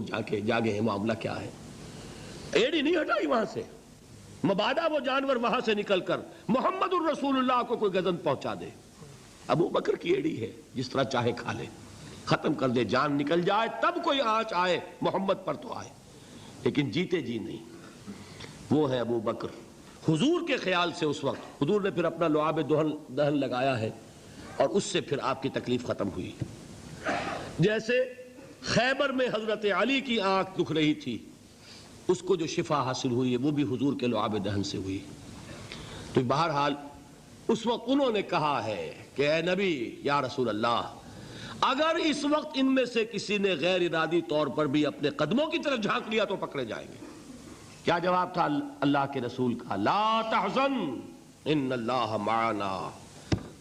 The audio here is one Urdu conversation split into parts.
جاگے ہیں، معاملہ کیا ہے؟ ایڑی نہیں ہٹائی وہاں سے، مبادا وہ جانور وہاں سے نکل کر محمد الرسول اللہ کو کوئی گزن پہنچا دے۔ ابو بکر کی ایڑی ہے، جس طرح چاہے کھا لے، ختم کر دے، جان نکل جائے تب کوئی آنچ آئے محمد پر تو آئے، لیکن جیتے جی نہیں۔ وہ ہے ابو بکر۔ حضور کے خیال سے اس وقت حضور نے پھر اپنا لعاب دہن لگایا ہے، اور اس سے پھر آپ کی تکلیف ختم ہوئی۔ جیسے خیبر میں حضرت علی کی آنکھ دکھ رہی تھی، اس کو جو شفا حاصل ہوئی ہے وہ بھی حضور کے لعاب دہن سے ہوئی۔ تو بہرحال اس وقت انہوں نے کہا ہے کہ اے نبی یا رسول اللہ، اگر اس وقت ان میں سے کسی نے غیر ارادی طور پر بھی اپنے قدموں کی طرف جھانک لیا تو پکڑے جائیں گے۔ کیا جواب تھا اللہ کے رسول کا؟ لا تحزن ان اللہ معنا،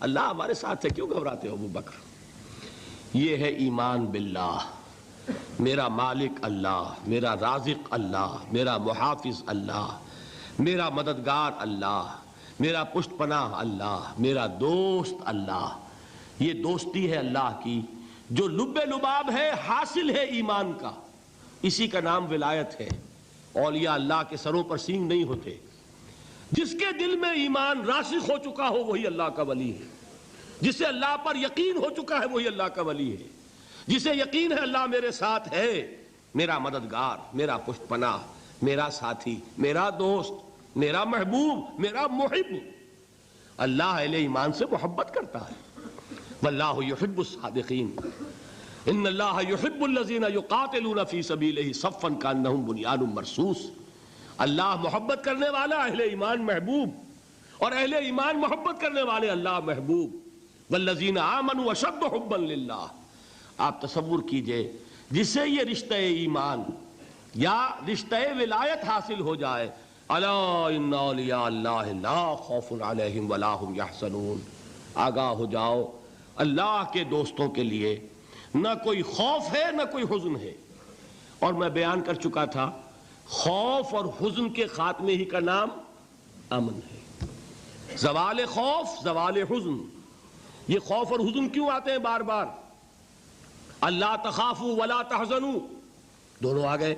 اللہ ہمارے ساتھ ہے، کیوں گھبراتے ہو ابو بکر؟ یہ ہے ایمان باللہ، میرا مالک اللہ، میرا رازق اللہ، میرا محافظ اللہ، میرا مددگار اللہ، میرا پشت پناہ اللہ، میرا دوست اللہ۔ یہ دوستی ہے اللہ کی جو لب لباب ہے، حاصل ہے ایمان کا، اسی کا نام ولایت ہے۔ اولیاء اللہ کے سروں پر سینگ نہیں ہوتے، جس کے دل میں ایمان راسخ ہو چکا ہو وہی اللہ کا ولی ہے، جسے اللہ پر یقین ہو چکا ہے وہی اللہ کا ولی ہے، جسے یقین ہے اللہ میرے ساتھ ہے، میرا مددگار، میرا پشت پناہ، میرا ساتھی، میرا دوست، میرا محبوب، میرا محب۔ اللہ اہل ایمان سے محبت کرتا ہے۔ واللہ یحب الصادقین، ان اللہ یحب الذین یقاتلون فی سبیلہ صفا کانہم بنیان مرصوص۔ اللہ محبت کرنے والا، اہل ایمان محبوب، اور اہل ایمان محبت کرنے والے اللہ محبوب۔ والذین آمنوا اشد حبا للہ۔ آپ تصور کیجئے جسے یہ رشتہ ایمان یا رشتہ ولایت حاصل ہو جائے، الا ان اولیاء اللہ لا خوف علیہم ولا هم یحزنون، آگاہ ہو جاؤ، اللہ کے دوستوں کے لیے نہ کوئی خوف ہے نہ کوئی حزن ہے۔ اور میں بیان کر چکا تھا، خوف اور حزن کے خاتمے ہی کا نام امن ہے۔ زوال خوف، زوال حزن۔ یہ خوف اور حزن کیوں آتے ہیں بار بار؟ اللہ تخافوا ولا تحزنوا، دونوں آ گئے۔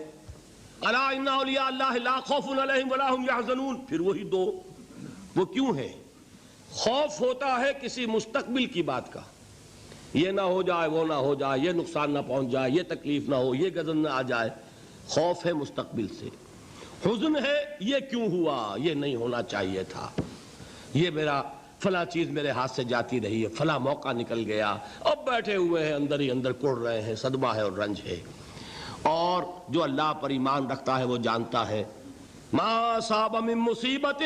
الا ان اولیاء اللہ لا خوف علیہم ولا هم یحزنون، پھر وہی دو۔ وہ کیوں ہے؟ خوف ہوتا ہے کسی مستقبل کی بات کا، یہ نہ ہو جائے، وہ نہ ہو جائے، یہ نقصان نہ پہنچ جائے، یہ تکلیف نہ ہو، یہ غضب نہ آ جائے، خوف ہے مستقبل سے۔ حزن ہے یہ کیوں ہوا، یہ نہیں ہونا چاہیے تھا، یہ میرا فلاں چیز میرے ہاتھ سے جاتی رہی ہے، فلاں موقع نکل گیا، اب بیٹھے ہوئے ہیں اندر ہی اندر کڑ رہے ہیں، صدمہ ہے اور رنج ہے۔ اور جو اللہ پر ایمان رکھتا ہے وہ جانتا ہے ما اصاب من مصیبت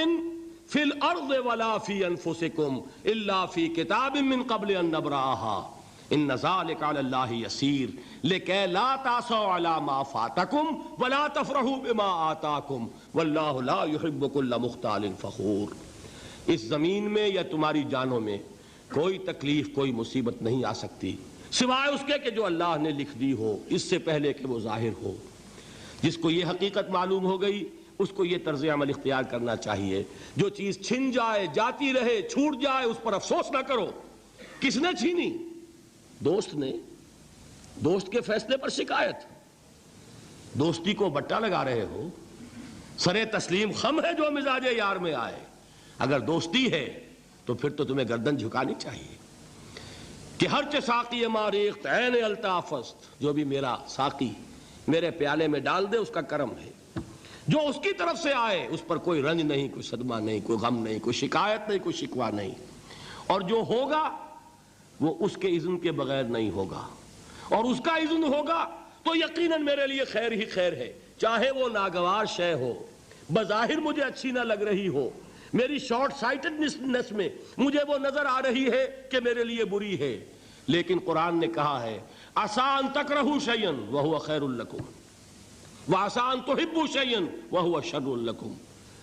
فی الارض ولا فی انفسکم الا فی کتاب من قبل ان نبرأها ان ذلک علی اللہ یسیر لکی لا تعصوا علی ما فاتکم ولا تفرحوا بما آتاکم واللہ لا یحب کل مختال فخور۔ اس زمین میں یا تمہاری جانوں میں کوئی تکلیف، کوئی مصیبت نہیں آ سکتی سوائے اس کے کہ جو اللہ نے لکھ دی ہو، اس سے پہلے کہ وہ ظاہر ہو۔ جس کو یہ حقیقت معلوم ہو گئی اس کو یہ طرز عمل اختیار کرنا چاہیے، جو چیز چھن جائے، جاتی رہے، چھوٹ جائے، اس پر افسوس نہ کرو۔ کس نے چھینی؟ دوست نے۔ دوست کے فیصلے پر شکایت، دوستی کو بٹا لگا رہے ہو، سرے تسلیم خم ہے جو مزاج یار میں آئے۔ اگر دوستی ہے تو پھر تو تمہیں گردن جھکانی چاہیے کہ ہر چہ ساقی ماریخت عین الطافست، جو بھی میرا ساقی میرے پیالے میں ڈال دے اس کا کرم ہے، جو اس کی طرف سے آئے اس پر کوئی رنج نہیں، کوئی صدمہ نہیں، کوئی غم نہیں، کوئی شکایت نہیں، کوئی شکوہ نہیں، اور جو ہوگا وہ اس کے اذن کے بغیر نہیں ہوگا، اور اس کا اذن ہوگا تو یقیناً میرے لیے خیر ہی خیر ہے، چاہے وہ ناگوار شے ہو، بظاہر مجھے اچھی نہ لگ رہی ہو، میری شارٹ سائٹڈنس میں مجھے وہ نظر آ رہی ہے کہ میرے لیے بری ہے، لیکن قرآن نے کہا ہے عسیٰ ان تکرہوا شیئا وہو خیر لکم وعسیٰ ان تحبوا شیئا وہو شر لکم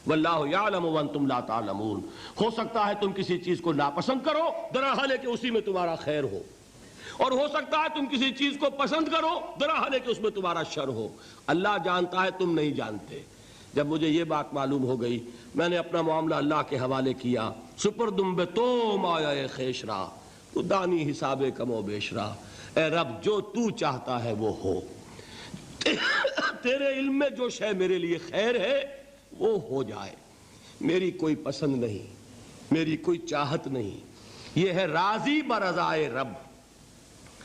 واللہ یعلم وانتم لا تعلمون۔ ہو سکتا ہے تم کسی چیز کو ناپسند کرو درحال کہ اسی میں تمہارا خیر ہو، اور ہو سکتا ہے تم کسی چیز کو پسند کرو درحال کہ اس میں تمہارا شر ہو۔ اللہ جانتا ہے، تم نہیں جانتے۔ جب مجھے یہ بات معلوم ہو گئی میں نے اپنا معاملہ اللہ کے حوالے کیا۔ سپردم بے تو مایا خیشرا تو دانی حساب کم و بیشرا، اے رب جو تو چاہتا ہے وہ ہو۔ تیرے علم میں جو شے میرے لیے خیر ہے وہ ہو جائے، میری کوئی پسند نہیں، میری کوئی چاہت نہیں، یہ ہے راضی برضائے رب۔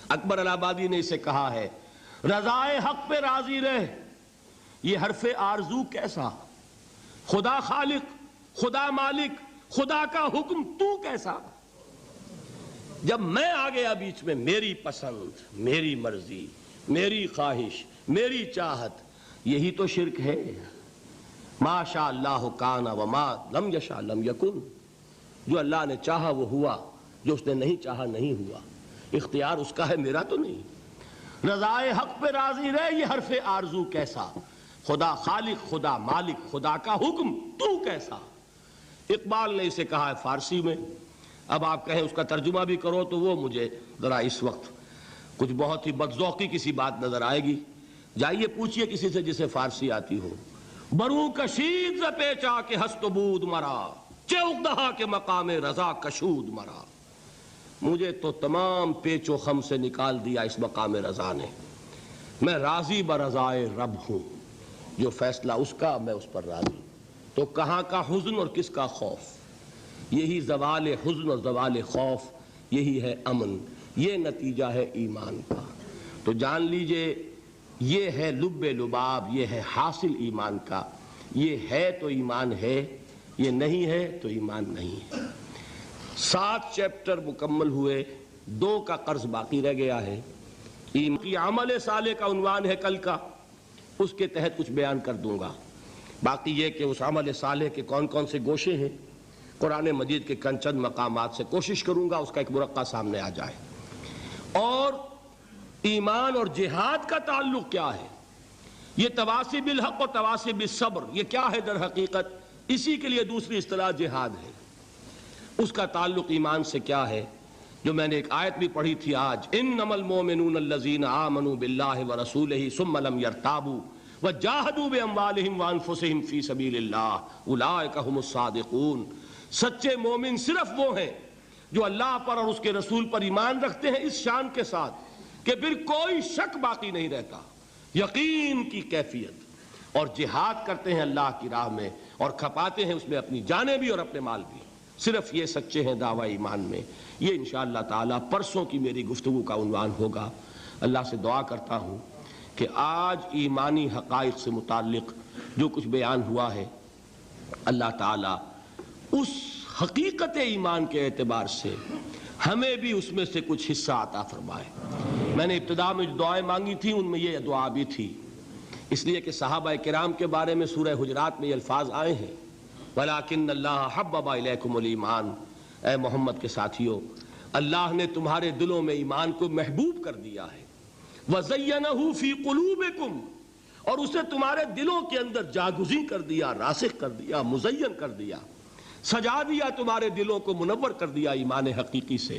اکبر الہ آبادی نے اسے کہا ہے رضائے حق پہ راضی رہ، یہ حرف آرزو کیسا؟ خدا خالق، خدا مالک، خدا کا حکم تو کیسا؟ جب میں آ گیا بیچ میں، میری پسند، میری مرضی، میری خواہش، میری چاہت، یہی تو شرک ہے۔ ما شاء اللہ کان وما لم یشاء لم یکن، جو اللہ نے چاہا وہ ہوا، جو اس نے نہیں چاہا نہیں ہوا، اختیار اس کا ہے، میرا تو نہیں۔ رضائے حق پہ راضی رہے، یہ حرف آرزو کیسا؟ خدا خالق، خدا مالک، خدا کا حکم تو کیسا؟ اقبال نے اسے کہا ہے فارسی میں، اب آپ کہیں اس کا ترجمہ بھی کرو تو وہ مجھے ذرا اس وقت کچھ بہت ہی بدذوقی کسی بات نظر آئے گی۔ جائیے پوچھئے کسی سے جسے فارسی آتی ہو، بروں کشید ز پیچا کے ہست و بود مرا، چوک دہا کے مقام رضا کشود مرا۔ مجھے تو تمام پیچ و خم سے نکال دیا اس مقام رضا نے، میں راضی برضائے رب ہوں، جو فیصلہ اس کا میں اس پر راضی۔ تو کہاں کا حزن اور کس کا خوف؟ یہی زوال حزن اور زوال خوف، یہی ہے امن، یہ نتیجہ ہے ایمان کا۔ تو جان لیجئے یہ ہے لب لباب، یہ ہے حاصل ایمان کا۔ یہ ہے تو ایمان ہے، یہ نہیں ہے تو ایمان نہیں ہے۔ 7 چیپٹر مکمل ہوئے، 2 کا قرض باقی رہ گیا ہے۔ کی عمل صالح کا عنوان ہے کل کا، اس کے تحت کچھ بیان کر دوں گا۔ باقی یہ کہ اس عمل صالح کے کون کون سے گوشے ہیں، قرآن مجید کے چند مقامات سے کوشش کروں گا اس کا ایک مرقع سامنے آ جائے۔ اور ایمان اور جہاد کا تعلق کیا ہے؟ یہ تواصی بالحق اور تواصی بالصبر، یہ کیا ہے در حقیقت؟ اسی کے لیے دوسری اصطلاح جہاد ہے۔ اس کا تعلق ایمان سے کیا ہے؟ جو میں نے ایک آیت بھی پڑھی تھی آج، انما المؤمنون الذین آمنوا باللہ ورسولہ ثم لم یرتابوا وجاہدوا باموالہم وانفسہم فی سبیل اللہ اولئک ھم الصادقون۔ سچے مومن صرف وہ ہیں جو اللہ پر اور اس کے رسول پر ایمان رکھتے ہیں اس شان کے ساتھ کہ پھر کوئی شک باقی نہیں رہتا، یقین کی کیفیت، اور جہاد کرتے ہیں اللہ کی راہ میں اور کھپاتے ہیں اس میں اپنی جانیں بھی اور اپنے مال بھی۔ صرف یہ سچے ہیں دعوی ایمان میں۔ یہ انشاءاللہ تعالی پرسوں کی میری گفتگو کا عنوان ہوگا۔ اللہ سے دعا کرتا ہوں کہ آج ایمانی حقائق سے متعلق جو کچھ بیان ہوا ہے، اللہ تعالی اس حقیقت ایمان کے اعتبار سے ہمیں بھی اس میں سے کچھ حصہ عطا فرمائے۔ میں نے ابتدا میں جو دعائیں مانگی تھیں ان میں یہ دعا بھی تھی، اس لیے کہ صحابہ کرام کے بارے میں سورہ حجرات میں یہ الفاظ آئے ہیں، وَلَٰكِنَّ اللَّهَ حَبَّبَ إِلَيْكُمُ الْإِيمَانَ، اے محمد کے ساتھیوں، اللہ نے تمہارے دلوں میں ایمان کو محبوب کر دیا ہے، وَزَيَّنَهُ فِي قُلُوبِكُمْ، اور اسے تمہارے دلوں کے اندر جاگزیں کر دیا، راسخ کر دیا، مزین کر دیا، سجا دیا، تمہارے دلوں کو منور کر دیا ایمان حقیقی سے۔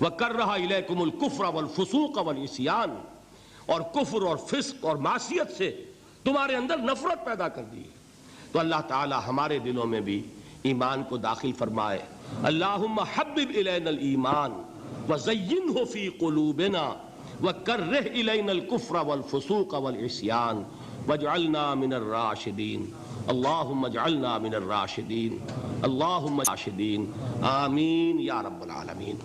وَكَرَّهَ إِلَيْكُمُ الْكُفْرَ وَالْفُسُوقَ وَالْعِصْيَانَ، اور کفر اور فسق اور معصیت سے تمہارے اندر نفرت پیدا کر دی۔ تو اللہ تعالی ہمارے دلوں میں بھی ایمان کو داخل فرمائے۔ اللہم حبب الینا الایمان وزینہ فی قلوبنا وکرہ الینا الکفر والفسوق والعصیان واجعلنا من الراشدین۔ اللہم اجعلنا من الراشدین، اللہم الراشدین، آمین یا رب العالمین۔